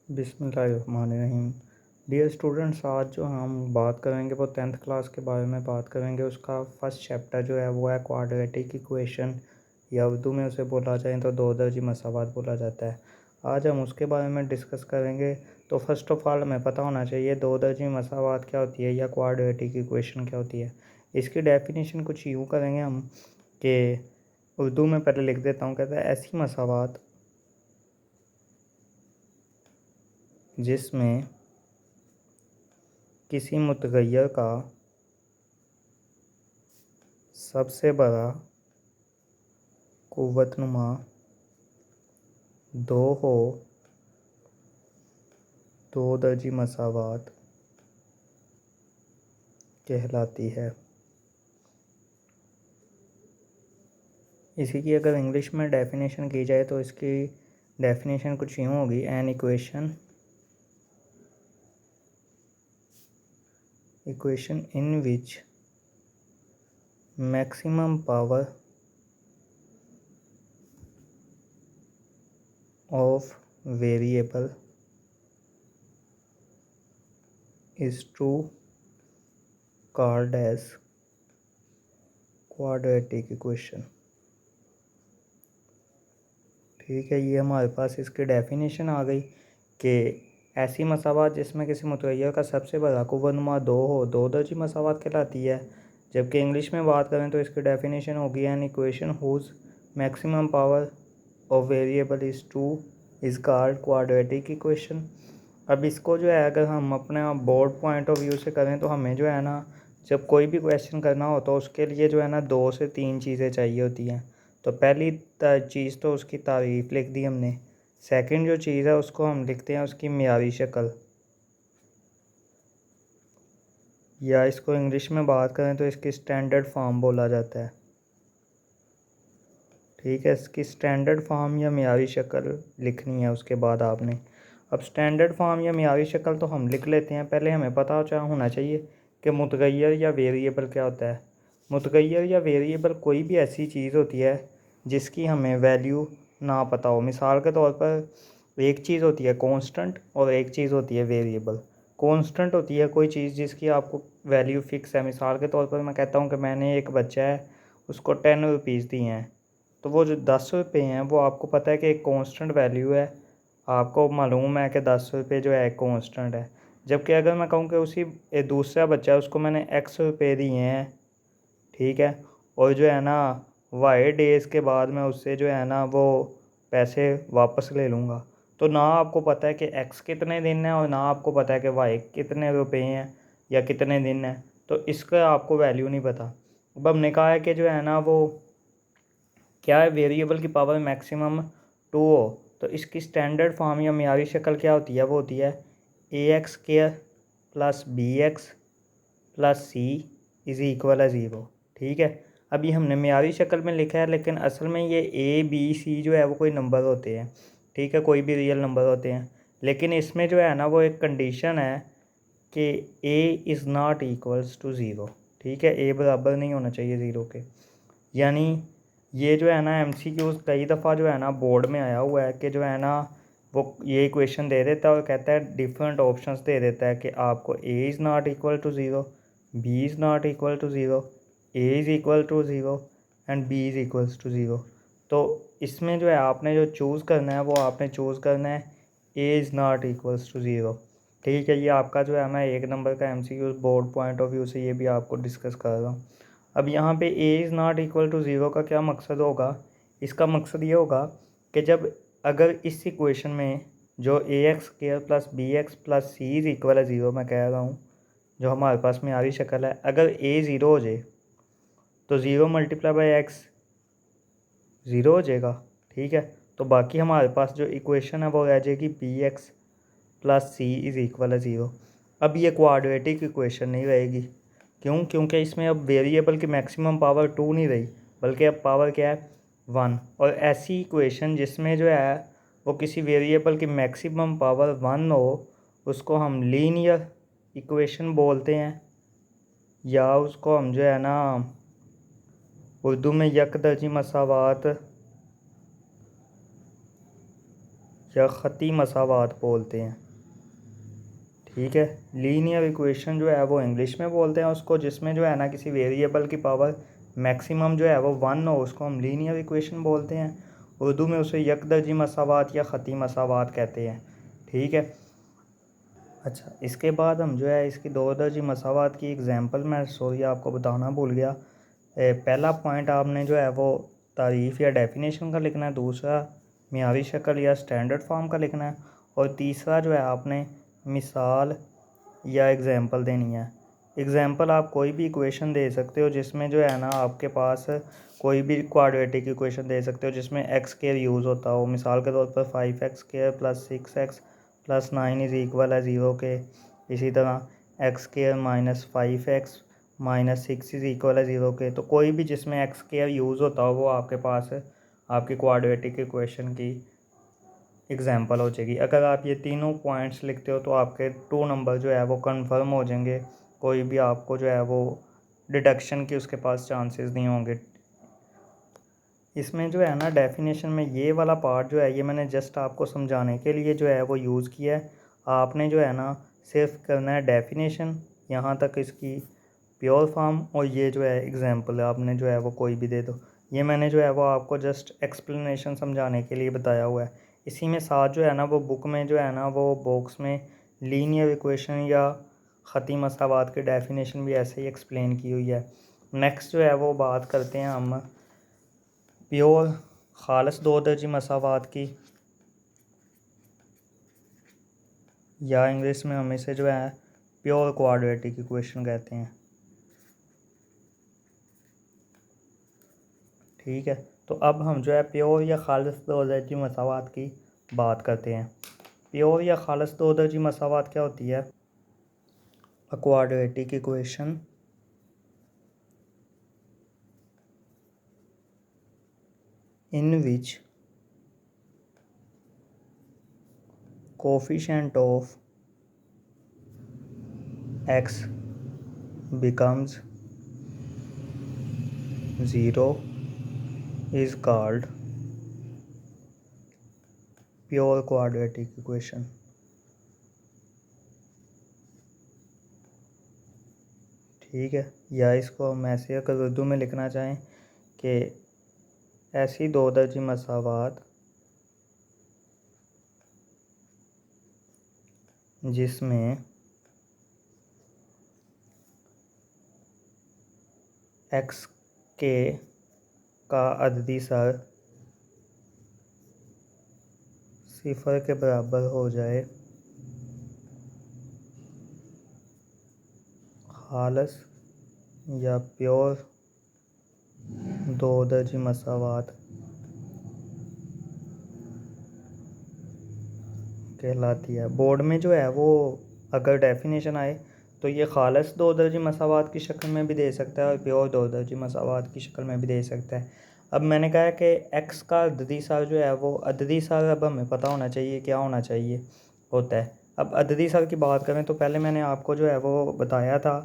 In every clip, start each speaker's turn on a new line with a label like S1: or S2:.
S1: बिस्मिल्लाहिर्रहमानिर्रहीम। Dear students, आज जो हम बात करेंगे वो टेंथ क्लास के बारे में बात करेंगे। उसका फर्स्ट चैप्टर जो है वो है क्वाड्रेटिक इक्वेशन, या उर्दू में उसे बोला जाए तो दो दर्जी मसावात बोला जाता है। आज हम उसके बारे में डिस्कस करेंगे। तो फर्स्ट ऑफ ऑल हमें पता होना चाहिए दो दर्जी मसावात क्या होती है या क्वाड्रेटिक इक्वेशन क्या होती है। इसकी डेफिनेशन कुछ यूँ करेंगे हम कि उर्दू में पहले लिख देता हूँ। कहता है ऐसी मसावात जिसमें किसी मुतगय्यर का सबसे बड़ा कुव्वतनुमा दो हो, दो दर्जी मसावात कहलाती है। इसी की अगर इंग्लिश में डेफिनेशन की जाए तो इसकी डेफिनेशन कुछ यूँ होगी। An equation in which maximum power of variable is two called as quadratic equation. ठीक है, ये हमारे पास इसकी डेफिनेशन आ गई कि ऐसी मसावात जिसमें किसी मुतगय्यर का सबसे बड़ा कुव्वतनुमा दो हो, दो दर्जी मसावात कहलाती है। जबकि इंग्लिश में बात करें तो इसकी डेफिनेशन होगी an equation whose maximum power of variable is two is called quadratic equation. अब इसको जो है अगर हम अपने बोर्ड पॉइंट ऑफ व्यू से करें तो हमें जो है ना, जब कोई भी क्वेश्चन करना हो तो उसके लिए जो है ना 2 से 3 चीज़ें चाहिए होती हैं। तो पहली चीज़ तो उसकी तारीफ़ लिख दी हमने। सेकंड जो चीज़ है उसको हम लिखते हैं उसकी मियारी शक्ल, या इसको इंग्लिश में बात करें तो इसकी स्टैंडर्ड फॉर्म बोला जाता है। ठीक है, इसकी स्टैंडर्ड फॉर्म या मियारी शक्ल लिखनी है उसके बाद आपने। अब स्टैंडर्ड फॉर्म या मियारी शक्ल तो हम लिख लेते हैं। पहले हमें पता होना चाहिए कि मुतगय्यर या वेरिएबल क्या होता है। मुतगय्यर या वेरिएबल कोई भी ऐसी चीज़ होती है जिसकी हमें वैल्यू ना पता हो। मिसाल के तौर पर एक चीज़ होती है कांस्टेंट और एक चीज़ होती है वेरिएबल। कांस्टेंट होती है कोई चीज़ जिसकी आपको वैल्यू फ़िक्स है। मिसाल के तौर पर मैं कहता हूँ कि मैंने एक बच्चा है, उसको 10 रुपीज़ दिए हैं, तो वो जो 10 रुपये हैं वो आपको पता है कि एक कांस्टेंट वैल्यू है। आपको मालूम है कि 10 रुपये जो है एक कांस्टेंट है। जबकि अगर मैं कहूँ कि उसी दूसरा बच्चा है उसको मैंने x रुपये दिए हैं, ठीक है, और जो है ना वाई डेज़ के बाद मैं उससे जो है ना वो पैसे वापस ले लूँगा, तो ना आपको पता है कि x कितने दिन है और ना आपको पता है कि वाई कितने रुपये हैं या कितने दिन है, तो इसका आपको वैल्यू नहीं पता। अब हमने कहा है कि जो है ना वो क्या है, वेरिएबल की पावर मैक्सिमम 2 हो, तो इसकी स्टैंडर्ड फॉर्म या मियारी शक्ल क्या होती है, वो होती है ax² plus bx plus c is equal है 0। ठीक है, अभी हमने मियारी शक्ल में लिखा है लेकिन असल में ये a b c जो है वो कोई नंबर होते हैं। ठीक है, कोई भी रियल नंबर होते हैं, लेकिन इसमें जो है ना वो एक कंडीशन है कि a is not equals to 0। ठीक है, a बराबर नहीं होना चाहिए 0 के। यानी ये जो है ना MCQs कई दफ़ा जो है ना बोर्ड में आया हुआ है कि जो है ना वो ये इक्वेशन दे देता है और कहता है डिफरेंट ऑप्शंस दे देता है कि आपको a is not equal to 0, b is not equal to 0, a is equal to 0 and b is equals to 0। तो इसमें जो है आपने जो चूज़ करना है वो आपने चूज़ करना है a is not equals to 0। ठीक है, ये आपका जो है मैं 1 नंबर का MCQ board point of view से ये भी आपको डिस्कस कर रहा हूँ। अब यहाँ पे a is not equal to 0 का क्या मकसद होगा, इसका मकसद ये होगा कि जब अगर इस इक्वेशन में जो ax² plus bx plus c is equal है 0, मैं कह रहा हूँ जो हमारे पास में आरी शक्ल है, अगर a 0 हो जाए तो 0 मल्टीप्लाई बाई x 0 हो जाएगा। ठीक है, तो बाकी हमारे पास जो इक्वेशन है वो रह जाएगी bx plus c is equal है 0। अब ये क्वाड्रेटिक इक्वेशन नहीं रहेगी। क्यों? क्योंकि इसमें अब वेरिएबल की मैक्सिमम पावर 2 नहीं रही, बल्कि अब पावर क्या है 1। और ऐसी इक्वेशन जिसमें जो है वो किसी वेरिएबल की मैक्सिमम पावर 1 हो उसको हम लीनियर इक्वेशन बोलते हैं, या उसको हम जो है ना उर्दू में यकदर्जी मसावात या ख़ती मसावात बोलते हैं। ठीक है, लीनियर इक्वेशन जो है वो इंग्लिश में बोलते हैं उसको, जिसमें जो है ना किसी वेरिएबल की पावर मैक्सिमम जो है वो 1 हो, उसको हम लीनियर इक्वेशन बोलते हैं। उर्दू में उसे यकदर्जी मसावात या ख़ती मसावात कहते हैं। ठीक है, अच्छा, इसके बाद हम जो है इसकी दो दर्जी मसावात की एग्जांपल मैं सॉरी आपको बताना भूल गया। पहला पॉइंट आपने जो है वो तारीफ़ या डेफिनेशन का लिखना है, दूसरा मियारी शक्ल या स्टैंडर्ड फॉर्म का लिखना है, और तीसरा जो है आपने मिसाल या एग्जांपल देनी है। एग्जांपल आप कोई भी इक्वेशन दे सकते हो जिसमें जो है ना आपके पास कोई भी क्वाड्रेटिक इक्वेशन दे सकते हो जिसमें एक्स स्क्वायर यूज़ होता हो। मिसाल के तौर पर 5x square plus 6x plus 9 is equal है 0 के। इसी तरह x square minus 5x minus 6 is equal है 0 के। तो कोई भी जिसमें एक्स स्क्वायर यूज़ होता हो वो आपके पास आपकी क्वाड्रेटिक इक्वेशन की एग्जांपल हो जाएगी। अगर आप ये तीनों पॉइंट्स लिखते हो तो आपके 2 नंबर जो है वो कंफर्म हो जाएंगे। कोई भी आपको जो है वो डिडक्शन की उसके पास चांसेस नहीं होंगे। इसमें जो है ना डेफिनेशन में ये वाला पार्ट जो है ये मैंने जस्ट आपको समझाने के लिए जो है वो यूज़ किया है। आपने जो है ना सिर्फ करना है डेफिनेशन यहाँ तक इसकी प्योर फॉर्म, और ये जो है एग्जांपल आपने जो है वो कोई भी दे दो। ये मैंने जो है वो आपको जस्ट एक्सप्लेनेशन समझाने के लिए बताया हुआ है। इसी में साथ जो है ना वो बुक में जो है ना वो बॉक्स में लीनियर इक्वेशन या ख़ती मसावात की डेफिनेशन भी ऐसे ही एक्सप्लेन की हुई है। नेक्स्ट जो है वो बात करते हैं हम प्योर खालस दो दर्जी मसावात की, या इंग्लिश में हम इसे जो है प्योर क्वाड्रेटिक इक्वेशन कहते हैं। ठीक है, तो अब हम जो है प्योर या खालिस दो दर्जी मसावात की बात करते हैं। प्योर या खालिस दो दर्जी मसावात क्या होती है? A quadratic equation in which coefficient of x becomes 0 is called pure quadratic equation। ठीक है, या इसको हम ऐसे अगर उर्दू में लिखना चाहें कि ऐसी दो दर्जी मसावात जिसमें x के का अददी सर 0 के बराबर हो जाए, खालस या प्योर दो दर्जी मसावात कहलाती है। बोर्ड में जो है वो अगर डेफिनेशन आए तो ये खालस दो दर्जी मसावात की शक्ल में भी दे सकता है और प्योर दो दर्जी मसावात की शक्ल में भी दे सकता है। अब मैंने कहा कि एक्स का अददी सार जो है वो अददी सार अब हमें पता होना चाहिए क्या होना चाहिए होता है। अब अददी सार की बात करें तो पहले मैंने आपको जो है वो बताया था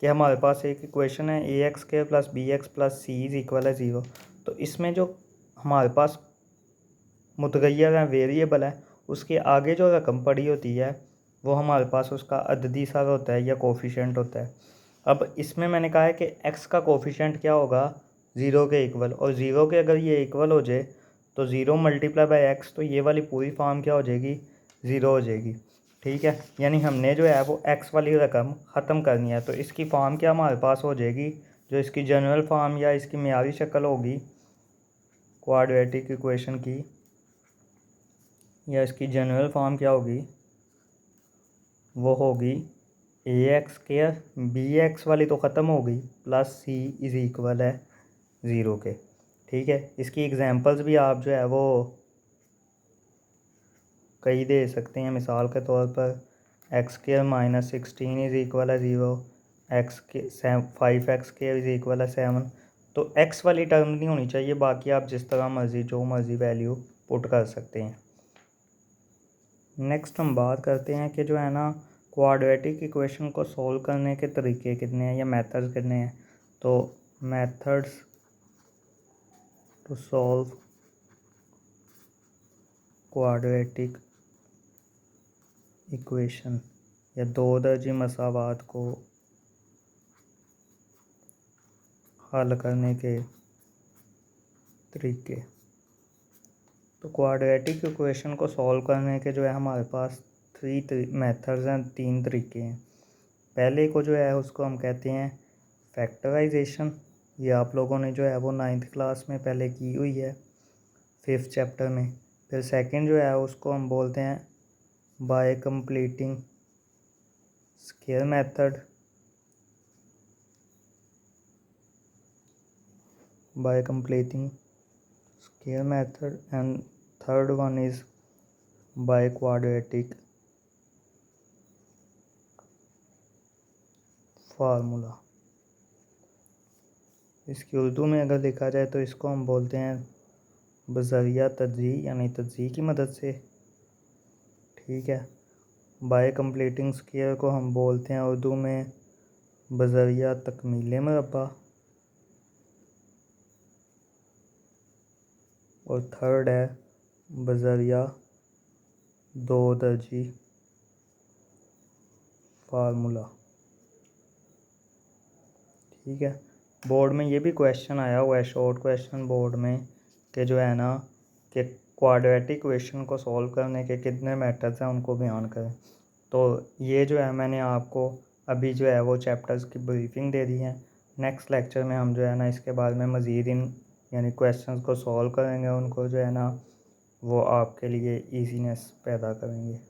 S1: कि हमारे पास एक इक्वेशन है ए एक्स के plus b x plus c is equal है 0। तो इसमें जो हमारे पास मुतगय्यर है वेरिएबल है उसके आगे जो रकम पड़ी होती है वो हमारे पास उसका अददी सर होता है या कोफिशिएंट होता है। अब इसमें मैंने कहा है कि x का कोफिशिएंट क्या होगा 0 के इक्वल, और 0 के अगर ये इक्वल हो जाए तो 0 मल्टीप्लाई बाई एक्स, तो ये वाली पूरी फॉर्म क्या हो जाएगी 0 हो जाएगी। ठीक है, यानी हमने जो है वो x वाली रकम ख़त्म करनी है। तो इसकी फॉर्म क्या हमारे पास हो जाएगी, जो इसकी जनरल फॉर्म या इसकी मियारी शक्ल होगी क्वाड्रेटिक इक्वेशन की, या इसकी जनरल फॉर्म क्या होगी, वो होगी ए एक्स स्क्वायर, बी एक्स वाली तो ख़त्म हो गई, प्लस सी इज़ इक्वल है 0 के। ठीक है, इसकी एग्जांपल्स भी आप जो है वो कई दे सकते हैं। मिसाल के तौर पर x square minus 16 is equal है 0, एक्स के 5x स्क्वायर इज़ इक्वल है 7। तो एक्स वाली टर्म नहीं होनी चाहिए, बाकी आप जिस तरह मर्ज़ी जो मर्ज़ी वैल्यू पुट कर सकते हैं। नेक्स्ट हम बात करते हैं कि जो है ना क्वाड्रेटिक इक्वेशन को सॉल्व करने के तरीके कितने हैं या मेथड्स कितने हैं। तो methods to solve quadratic equation या दो दर्जी मसावात को हल करने के तरीके। तो क्वाड्रेटिक इक्वेशन को सॉल्व करने के जो है हमारे पास थ्री मेथड्स हैं, तीन तरीके हैं। पहले को जो है उसको हम कहते हैं फैक्टराइजेशन। ये आप लोगों ने जो है वो 9th क्लास में पहले की हुई है 5th चैप्टर में। फिर सेकंड जो है उसको हम बोलते हैं bye completing square method, by completing square method, and third one is by quadratic formula. इसकी उर्दू में अगर लिखा जाए तो इसको हम बोलते हैं बज़रिया तजज़ीह, यानी तजज़ीह की मदद से। ठीक है। बाय कंप्लीटिंग स्क्वायर को हम बोलते हैं उर्दू में बज़रिया तकमील मुरब्बा। और थर्ड है बज़रिया दो दर्जी फार्मूला। ठीक है। बोर्ड में ये भी क्वेश्चन आया हुआ है, शॉर्ट क्वेश्चन बोर्ड में, कि जो है ना कि क्वाड्रेटिक इक्वेशन को सॉल्व करने के कितने मेथड्स हैं उनको बयान करें। तो ये जो है मैंने आपको अभी जो है वो चैप्टर्स की ब्रीफिंग दे दी है। नेक्स्ट लेक्चर में हम जो है ना इसके बारे में मज़ीद इन यानी क्वेश्चंस को सॉल्व करेंगे, उनको जो है ना वो आपके लिए ईजीनेस पैदा करेंगे।